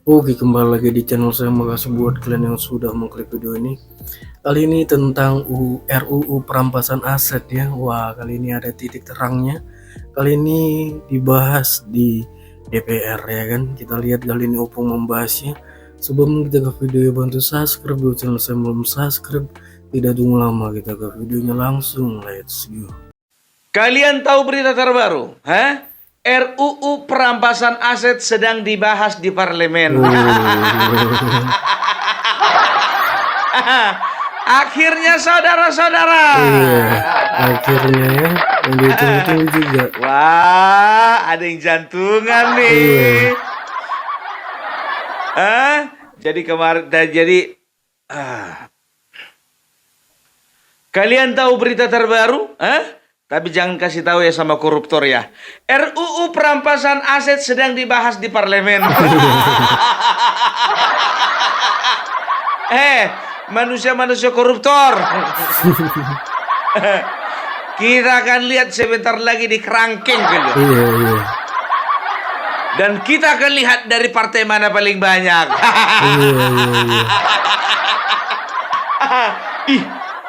Oke, kembali lagi di channel saya. Makasih buat kalian yang sudah mengklik video ini. Kali ini tentang RUU perampasan aset ya. Wah, kali ini ada titik terangnya. Kali ini dibahas di DPR ya kan. Kita lihat kali ini Opung membahasnya. Sebelum kita ke video, bantu subscribe dulu channel saya, belum subscribe. Tidak tunggu lama, kita ke videonya langsung. Let's go. Kalian tahu berita terbaru? RUU perampasan aset sedang dibahas di parlemen. Akhirnya saudara-saudara. Iya, akhirnya ya. Yang ditunggu-tunggu juga. Wah, ada yang jantungan nih. Jadi kemarin kalian tahu berita terbaru? Tapi jangan kasih tahu ya sama koruptor ya. RUU perampasan aset sedang dibahas di parlemen. Manusia-manusia koruptor. Kita akan lihat sebentar lagi di kerangkeng gitu. Iya. Dan kita akan lihat dari partai mana paling banyak. Ih,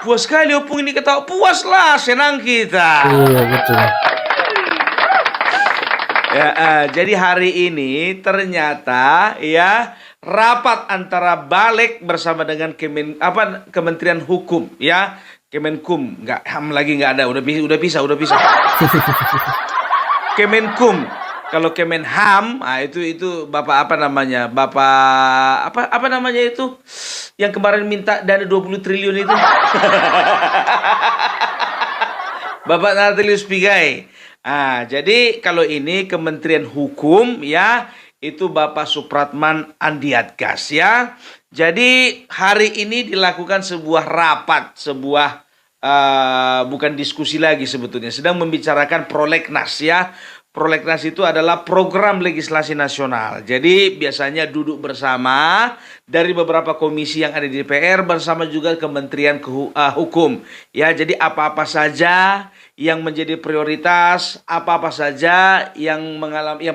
puas sekali Opung ini ketawa. Puas lah, senang kita. Iya, betul. Jadi hari ini ternyata ya rapat antara Balik bersama dengan Kementerian Hukum ya, Kemenkum, nggak HAM lagi nggak ada, udah pisah. Kemenkum. Kalau Kemenham, itu Bapak apa namanya? Bapak apa namanya itu? Yang kemarin minta dana 20 triliun itu. Bapak Natalius Pigai. Jadi kalau ini Kementerian Hukum ya, itu Bapak Supratman Andiatgas ya. Jadi hari ini dilakukan sebuah rapat, bukan diskusi lagi sebetulnya, sedang membicarakan prolegnas ya. Prolegnas itu adalah program legislasi nasional. Jadi biasanya duduk bersama dari beberapa komisi yang ada di DPR bersama juga Kementerian Hukum. Ya, jadi apa-apa saja yang menjadi prioritas, apa-apa saja yang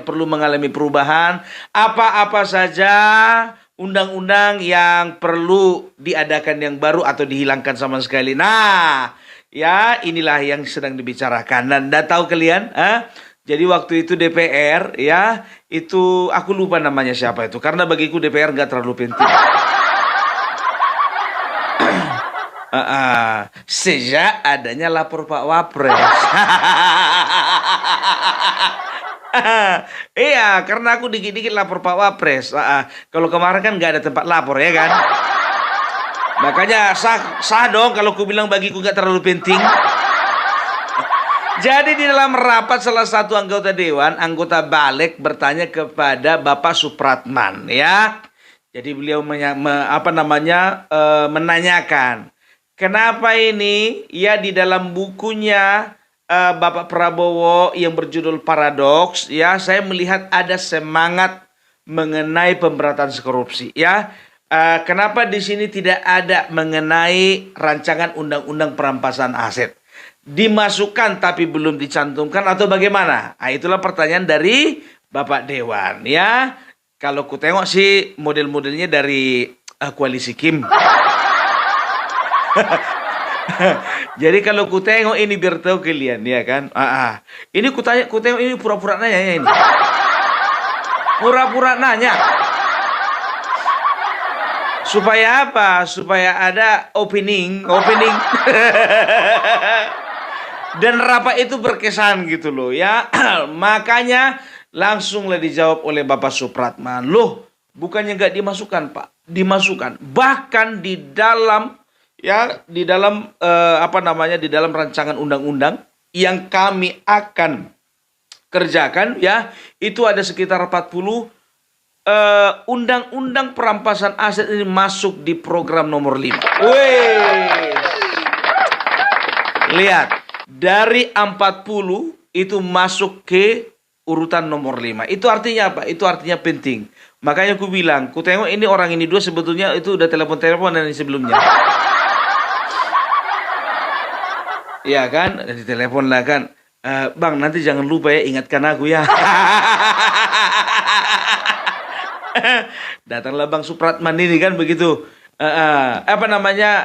perlu mengalami perubahan, apa-apa saja undang-undang yang perlu diadakan yang baru atau dihilangkan sama sekali. Nah, ya inilah yang sedang dibicarakan. Dan tahu kalian, jadi waktu itu DPR ya, itu aku lupa namanya siapa itu. Karena bagiku DPR nggak terlalu penting. Sejak adanya lapor Pak Wapres. Iya, karena aku dikit-dikit lapor Pak Wapres. Kalau kemarin kan nggak ada tempat lapor ya kan. Makanya sah dong kalau aku bilang bagiku nggak terlalu penting. Jadi di dalam rapat salah satu anggota dewan, anggota Balik bertanya kepada Bapak Supratman ya. Jadi beliau menanyakan, kenapa ini ya di dalam bukunya Bapak Prabowo yang berjudul Paradoks ya, saya melihat ada semangat mengenai pemberantasan korupsi ya. Kenapa di sini tidak ada mengenai rancangan undang-undang perampasan aset? Dimasukkan tapi belum dicantumkan atau bagaimana? Itulah pertanyaan dari Bapak Dewan ya. Kalau ku tengok sih model-modelnya dari koalisi Kim. Jadi kalau ku tengok ini biar tahu kalian ya kan. Ini ku tengok ini pura-pura nanya ya ini. Pura-pura nanya. Supaya apa? Supaya ada opening. Dan rapat itu berkesan gitu loh ya. Makanya langsunglah dijawab oleh Bapak Supratman. Loh, bukannya nggak dimasukkan Pak? Dimasukkan. Bahkan di dalam di dalam rancangan undang-undang yang kami akan kerjakan ya, itu ada sekitar 40 undang-undang perampasan aset ini masuk di program nomor 5. Wih. Lihat. Dari 40 itu masuk ke urutan nomor 5. Itu artinya apa? Itu artinya penting. Makanya aku bilang, ku tengok ini orang ini dua sebetulnya itu udah telepon dari sebelumnya. Iya kan? Ditelepon lah kan. Bang, nanti jangan lupa ya ingatkan aku ya. Datanglah Bang Supratman ini kan begitu. Apa namanya,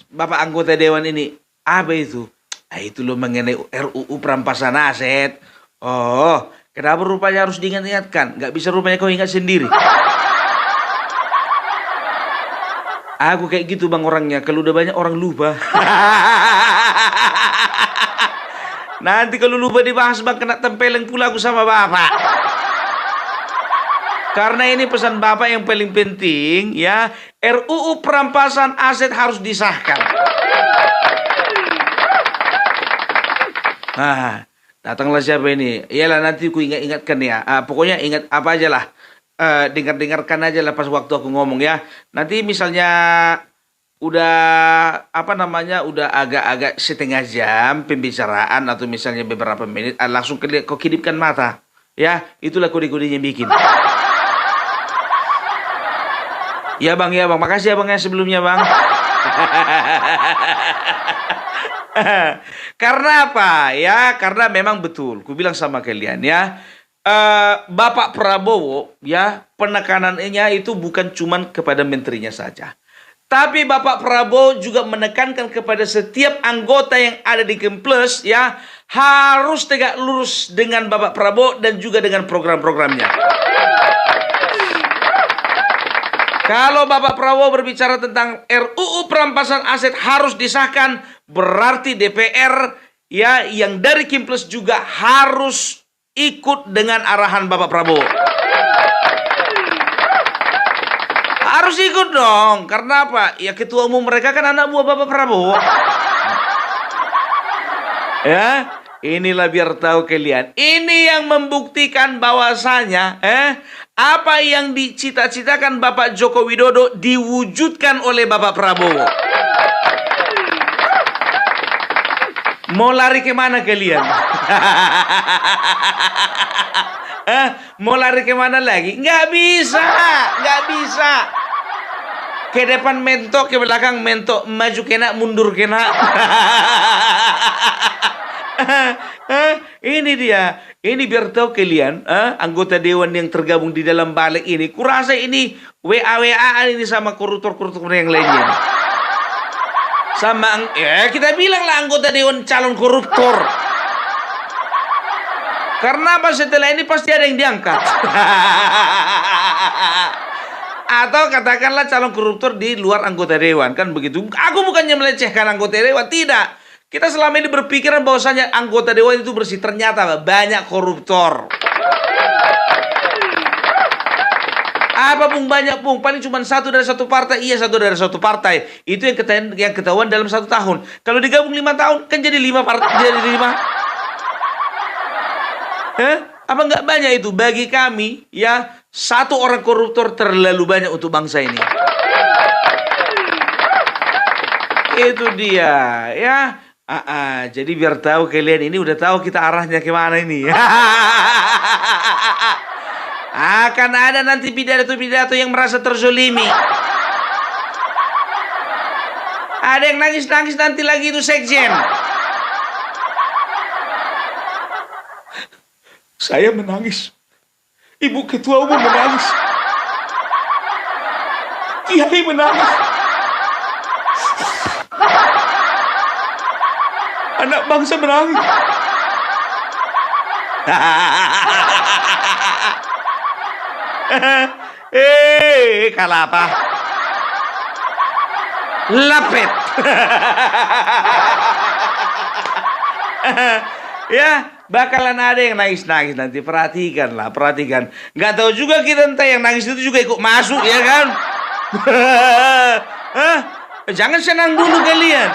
Bapak anggota Dewan ini. Apa itu? Itu loh mengenai RUU perampasan aset. Oh, kenapa rupanya harus diingat-ingatkan? Nggak bisa rupanya kau ingat sendiri. Aku kayak gitu Bang orangnya. Kalau udah banyak orang lupa. Nanti kalau lupa dibahas Bang, kena tempeleng pula aku sama Bapak. Karena ini pesan Bapak yang paling penting ya, RUU perampasan aset harus disahkan. Datanglah siapa ini? Iyalah nanti ku ingatkan ya. Pokoknya ingat apa aja lah. Dengarkan aja lah pas waktu aku ngomong ya. Nanti misalnya udah apa namanya, udah agak-agak setengah jam pembicaraan atau misalnya beberapa menit, langsung kau kedipkan mata. Ya, itulah kode-kodenya bikin. Ya Bang, makasih ya Bang ya sebelumnya Bang. Karena apa? Ya, karena memang betul. Ku bilang sama kalian ya. Bapak Prabowo ya, penekanannya itu bukan cuma kepada menterinya saja. Tapi Bapak Prabowo juga menekankan kepada setiap anggota yang ada di Kemplus ya, harus tegak lurus dengan Bapak Prabowo dan juga dengan program-programnya. Kalau Bapak Prabowo berbicara tentang RUU perampasan aset harus disahkan, berarti DPR ya yang dari Kemplus juga harus ikut dengan arahan Bapak Prabowo. Harus ikut dong. Karena apa? Ya ketua umum mereka kan anak buah Bapak Prabowo. Ya, inilah biar tahu kalian. Ini yang membuktikan bahwasanya apa yang dicita-citakan Bapak Joko Widodo diwujudkan oleh Bapak Prabowo. Mau lari kemana kalian? Mau lari kemana lagi? Nggak bisa. Ke depan mentok, ke belakang mentok, maju kena, mundur kena. Ini dia. Ini biar tahu kalian, anggota dewan yang tergabung di dalam balik ini. Kurasa ini WA-WA ini sama koruptor-koruptor yang lainnya. Sama kita bilang lah anggota dewan calon koruptor. Karena apa, setelah ini pasti ada yang diangkat. Atau katakanlah calon koruptor di luar anggota dewan, kan begitu. Aku bukannya melecehkan anggota dewan, tidak. Kita selama ini berpikiran bahwasanya anggota dewan itu bersih, ternyata banyak koruptor. Apa Bung, banyak Bung, paling cuma satu dari satu partai. Iya, satu dari satu partai. Itu yang ketahuan dalam 1 tahun. Kalau digabung 5 tahun kan jadi 5 partai, jadi 5. Apa nggak banyak itu? Bagi kami ya, 1 orang koruptor terlalu banyak untuk bangsa ini. Itu dia ya. Jadi biar tahu kalian, ini udah tahu kita arahnya kemana ini. Akan ada nanti pidato-pidato yang merasa terzolimi. Ada yang nangis-nangis nanti lagi itu sekjen. Saya menangis. Ibu ketua umum menangis. Kiai menangis. Anak bangsa menangis. Kalah apa? Lapet. Ya, bakalan ada yang nangis-nangis nanti. Perhatikan. Nggak tahu juga kita, entah yang nangis itu juga ikut masuk ya kan? Jangan senang dulu kalian.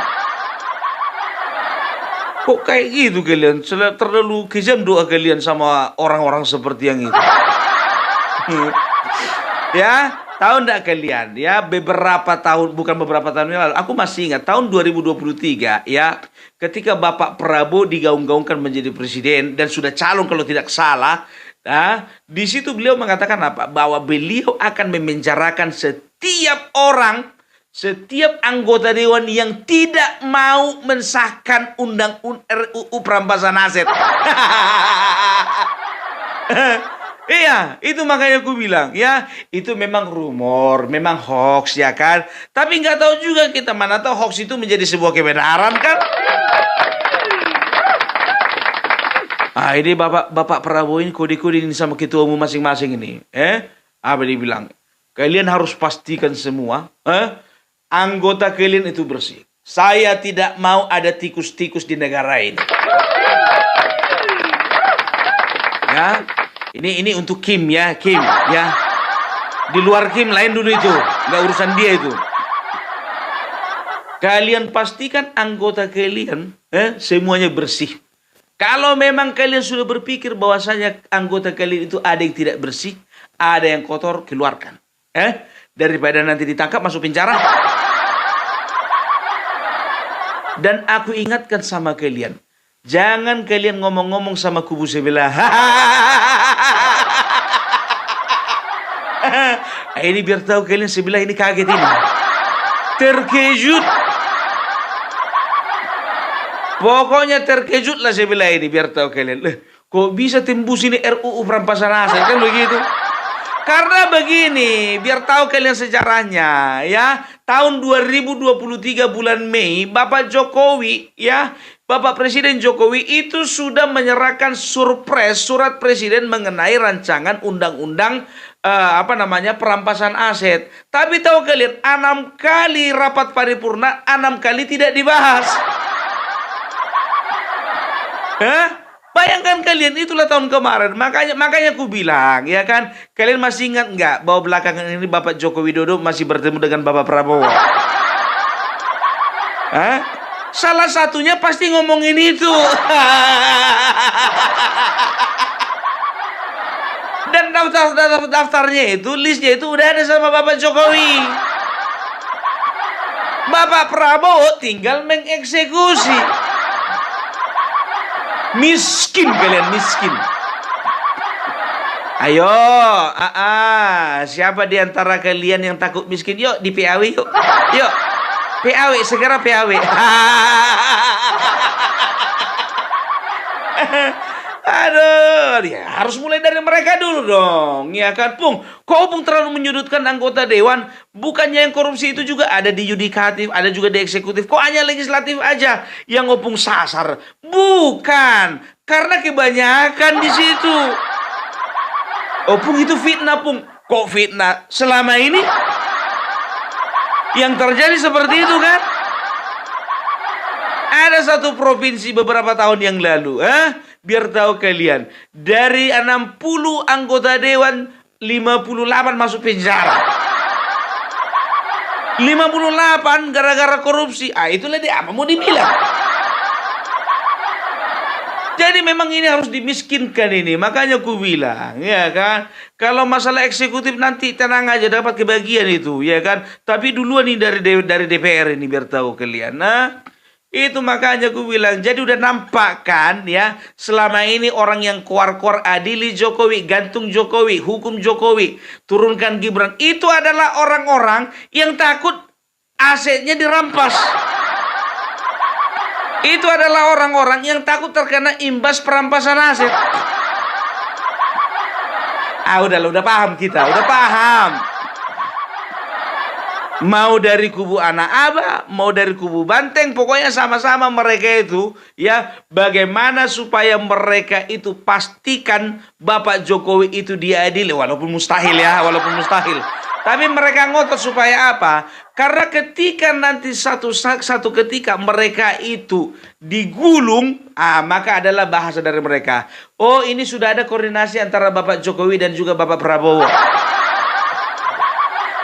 Kok kayak gitu kalian? Terlalu kejam doa kalian sama orang-orang seperti yang itu. Ya, tahu enggak kalian ya, beberapa tahun yang lalu, aku masih ingat tahun 2023 ya, ketika Bapak Prabowo digaung-gaungkan menjadi presiden dan sudah calon kalau tidak salah. Di situ beliau mengatakan apa? Bahwa beliau akan memenjarakan setiap orang, setiap anggota dewan yang tidak mau mensahkan RUU perampasan aset. Iya, itu makanya aku bilang ya, itu memang rumor, memang hoax ya kan. Tapi nggak tahu juga kita, mana tahu hoax itu menjadi sebuah kebenaran kan. Ah, ini Bapak Prabowo ini kode-kode ini sama ketua umum masing-masing ini. Apa dia bilang? Kalian harus pastikan semua, anggota kalian itu bersih. Saya tidak mau ada tikus-tikus di negara ini. Ya, ini untuk Kim ya, Kim ya. Di luar Kim lain dulu itu, nggak urusan dia itu. Kalian pastikan anggota kalian, semuanya bersih. Kalau memang kalian sudah berpikir bahwasanya anggota kalian itu ada yang tidak bersih, ada yang kotor, keluarkan. Daripada nanti ditangkap masuk penjara. Dan aku ingatkan sama kalian, jangan kalian ngomong-ngomong sama kubu sebelah. Ini biar tahu kalian sebelah ini kaget ini. Terkejut. Pokoknya terkejutlah sebelah ini biar tahu kalian. Kok bisa tembus ini RUU perampasan aset kan begitu? Karena begini, biar tahu kalian sejarahnya ya. Tahun 2023 bulan Mei, Bapak Jokowi ya, Bapak Presiden Jokowi itu sudah menyerahkan surpres surat presiden mengenai rancangan undang-undang perampasan aset. Tapi tahu kalian, 6 kali rapat paripurna, 6 kali tidak dibahas. Bayangkan kalian, itulah tahun kemarin. Makanya aku bilang, ya kan, kalian masih ingat nggak bahwa belakangan ini Bapak Joko Widodo masih bertemu dengan Bapak Prabowo? Salah satunya pasti ngomongin itu. Dan daftarnya itu, listnya itu udah ada sama Bapak Jokowi. Bapak Prabowo tinggal mengeksekusi. Miskin kalian, miskin. Ayo, siapa di antara kalian yang takut miskin? Yuk, di PAW yuk. Yuk, PAW, segera PAW. Aduh, ya harus mulai dari mereka dulu dong, ya kan, Pung? Kok Opung terlalu menyudutkan anggota dewan? Bukannya yang korupsi itu juga ada di yudikatif, ada juga di eksekutif. Kok hanya legislatif aja yang Opung sasar? Bukan, karena kebanyakan di situ. Opung itu fitnah, Pung. Kok fitnah? Selama ini yang terjadi seperti itu kan? Ada satu provinsi beberapa tahun yang lalu, biar tahu kalian, dari 60 anggota dewan, 58 masuk penjara. 58 gara-gara korupsi. Itulah dia, apa mau dibilang? Jadi memang ini harus dimiskinkan ini. Makanya aku bilang, ya kan, kalau masalah eksekutif nanti tenang aja, dapat kebagian itu, ya kan. Tapi duluan nih dari DPR ini biar tahu kalian. Itu makanya aku bilang, jadi udah nampak kan ya, selama ini orang yang keluar-keluar adili Jokowi, gantung Jokowi, hukum Jokowi, turunkan Gibran, itu adalah orang-orang yang takut asetnya dirampas. Itu adalah orang-orang yang takut terkena imbas perampasan aset. Udah paham kita, udah paham. Mau dari kubu anak Abah, mau dari kubu Banteng, pokoknya sama-sama mereka itu ya, bagaimana supaya mereka itu pastikan Bapak Jokowi itu diadili, walaupun mustahil ya, walaupun mustahil. Tapi mereka ngotot supaya apa? Karena ketika nanti satu ketika mereka itu digulung, maka adalah bahasa dari mereka. Oh, ini sudah ada koordinasi antara Bapak Jokowi dan juga Bapak Prabowo.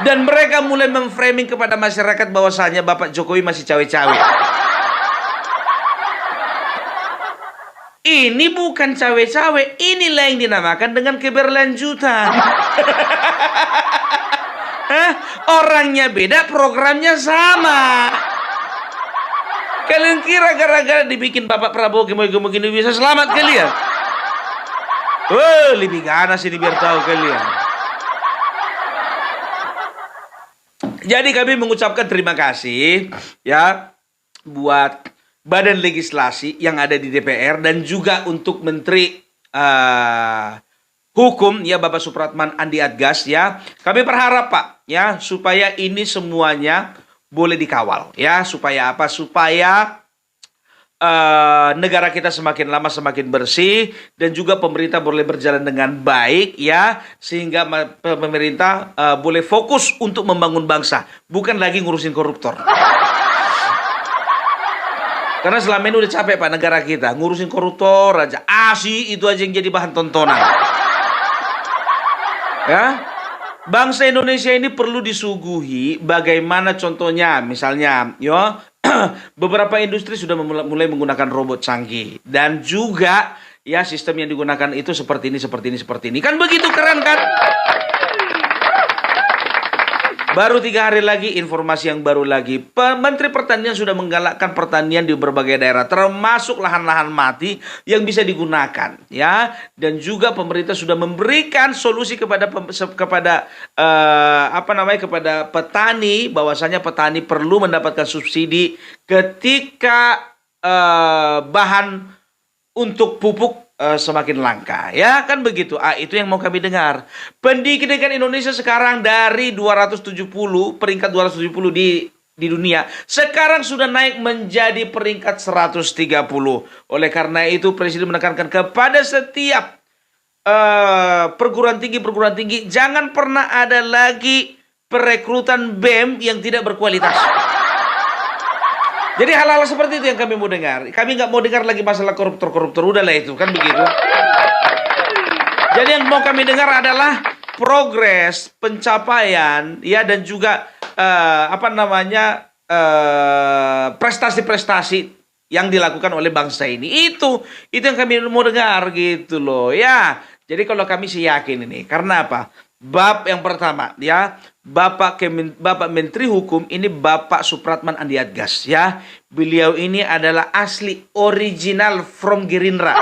Dan mereka mulai memframing kepada masyarakat bahwasanya Bapak Jokowi masih cawe-cawe. Ini bukan cawe-cawe, inilah yang dinamakan dengan keberlanjutan. Orangnya beda, programnya sama. Kalian kira gara-gara dibikin Bapak Prabowo gini bisa selamat kalian? Lebih ganas ini biar tahu kalian. Jadi kami mengucapkan terima kasih ya buat badan legislasi yang ada di DPR dan juga untuk Menteri Hukum ya Bapak Supratman Andi Adgas ya. Kami berharap Pak ya supaya ini semuanya boleh dikawal ya, supaya apa? Supaya negara kita semakin lama semakin bersih dan juga pemerintah boleh berjalan dengan baik ya, sehingga pemerintah boleh fokus untuk membangun bangsa, bukan lagi ngurusin koruptor. Karena selama ini udah capek Pak negara kita ngurusin koruptor aja. Sih itu aja yang jadi bahan tontonan. Ya, bangsa Indonesia ini perlu disuguhi bagaimana contohnya, misalnya, beberapa industri sudah mulai menggunakan robot canggih dan juga ya sistem yang digunakan itu seperti ini, kan begitu keren kan? Baru 3 hari lagi, informasi yang baru lagi, Menteri Pertanian sudah menggalakkan pertanian di berbagai daerah, termasuk lahan-lahan mati yang bisa digunakan, ya. Dan juga pemerintah sudah memberikan solusi kepada kepada petani, bahwasanya petani perlu mendapatkan subsidi ketika bahan untuk pupuk semakin langka, ya kan begitu. Itu yang mau kami dengar. Pendidikan Indonesia sekarang dari 270, peringkat 270 di dunia, sekarang sudah naik menjadi peringkat 130. Oleh karena itu Presiden menekankan kepada setiap perguruan tinggi, jangan pernah ada lagi perekrutan BEM yang tidak berkualitas. Jadi hal-hal seperti itu yang kami mau dengar. Kami nggak mau dengar lagi masalah koruptor. Udahlah itu, kan begitu. Jadi yang mau kami dengar adalah progres, pencapaian, ya, dan juga prestasi-prestasi yang dilakukan oleh bangsa ini. Itu yang kami mau dengar gitu loh, ya. Jadi kalau kami sih yakin ini, karena apa? Bab yang pertama, ya, Bapak Menteri Hukum ini Bapak Supratman Andi Adgas, ya. Beliau ini adalah asli original from Gerindra.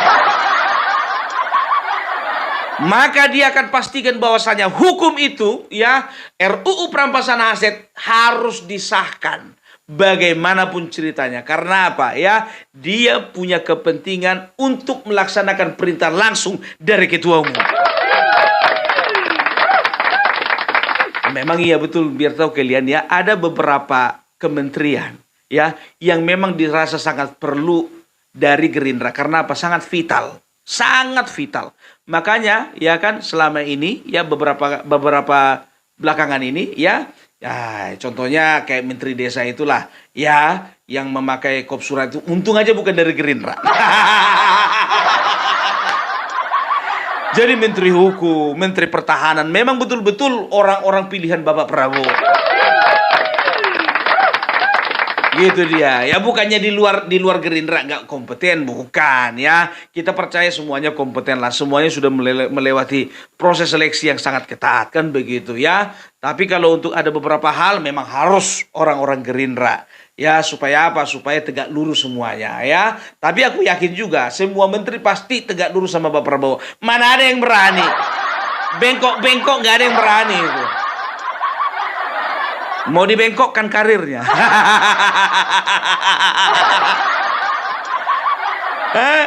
Maka dia akan pastikan bahwasanya hukum itu, ya, RUU perampasan aset harus disahkan bagaimanapun ceritanya. Karena apa? Ya, dia punya kepentingan untuk melaksanakan perintah langsung dari Ketua Umum. Memang iya betul, biar tahu kalian ya, ada beberapa kementerian ya yang memang dirasa sangat perlu dari Gerindra. Karena apa? Sangat vital. Makanya ya kan selama ini ya beberapa belakangan ini ya contohnya kayak Menteri Desa itulah ya yang memakai kopsurat itu, untung aja bukan dari Gerindra. Jadi Menteri Hukum, Menteri Pertahanan memang betul-betul orang-orang pilihan Bapak Prabowo. Gitu dia. Ya bukannya di luar Gerindra nggak kompeten, bukan ya. Kita percaya semuanya kompeten lah. Semuanya sudah melewati proses seleksi yang sangat ketat, kan begitu ya. Tapi kalau untuk ada beberapa hal memang harus orang-orang Gerindra. Ya supaya apa? Supaya tegak lurus semuanya ya. Tapi aku yakin juga semua menteri pasti tegak lurus sama Bapak Prabowo. Mana ada yang berani? Bengkok-bengkok nggak ada yang berani itu. Mau dibengkokkan karirnya.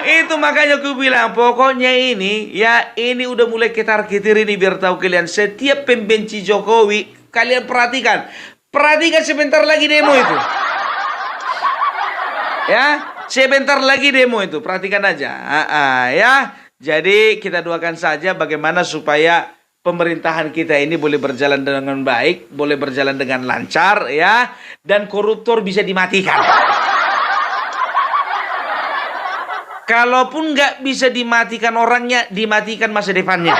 Itu makanya aku bilang pokoknya ini ya, ini udah mulai ketar-ketir ini, biar tahu kalian. Setiap pembenci Jokowi, kalian perhatikan sebentar lagi demo itu. Ya, sebentar lagi demo itu, perhatikan aja. Ya, jadi kita doakan saja bagaimana supaya pemerintahan kita ini boleh berjalan dengan baik, boleh berjalan dengan lancar, ya, dan koruptor bisa dimatikan. Kalaupun nggak bisa dimatikan orangnya, dimatikan masa depannya.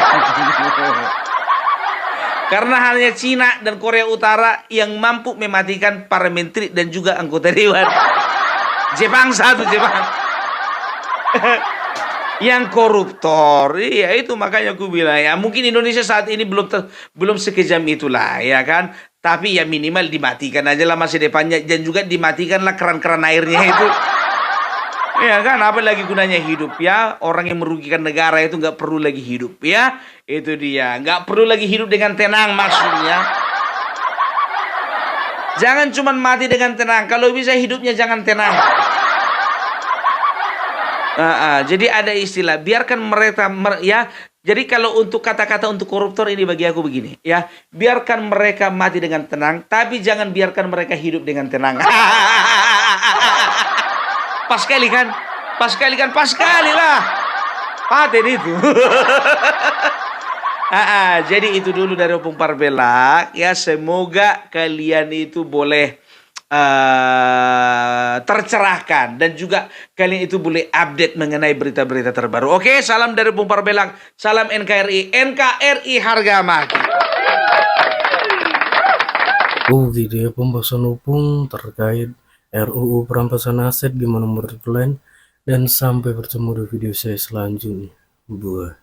Karena hanya Cina dan Korea Utara yang mampu mematikan para menteri dan juga anggota dewan. Jepang satu, Jepang. Yang koruptor, iya itu makanya aku bilang ya, mungkin Indonesia saat ini belum sekejam itulah ya kan, tapi ya minimal dimatikan aja lah masa depannya, dan juga dimatikanlah keran-keran airnya itu. Ya kan, apa lagi gunanya hidup ya? Orang yang merugikan negara itu nggak perlu lagi hidup ya. Itu dia, nggak perlu lagi hidup dengan tenang maksudnya. Jangan cuma mati dengan tenang, kalau bisa hidupnya jangan tenang. Jadi ada istilah, biarkan mereka Jadi kalau untuk kata-kata untuk koruptor ini bagi aku begini, ya, biarkan mereka mati dengan tenang, tapi jangan biarkan mereka hidup dengan tenang. Pas sekali kan? Pas sekali kan? Pas sekali lah. Paten itu. Jadi itu dulu dari Opung Parbelak, ya, semoga kalian itu boleh tercerahkan dan juga kalian itu boleh update mengenai berita-berita terbaru. Oke, salam dari Opung Parbelak, salam NKRI, NKRI harga mati. Oh gitu ya pembahasan Opung terkait RUU perampasan aset, gimana menurut kalian, dan sampai bertemu di video saya selanjutnya. Buah.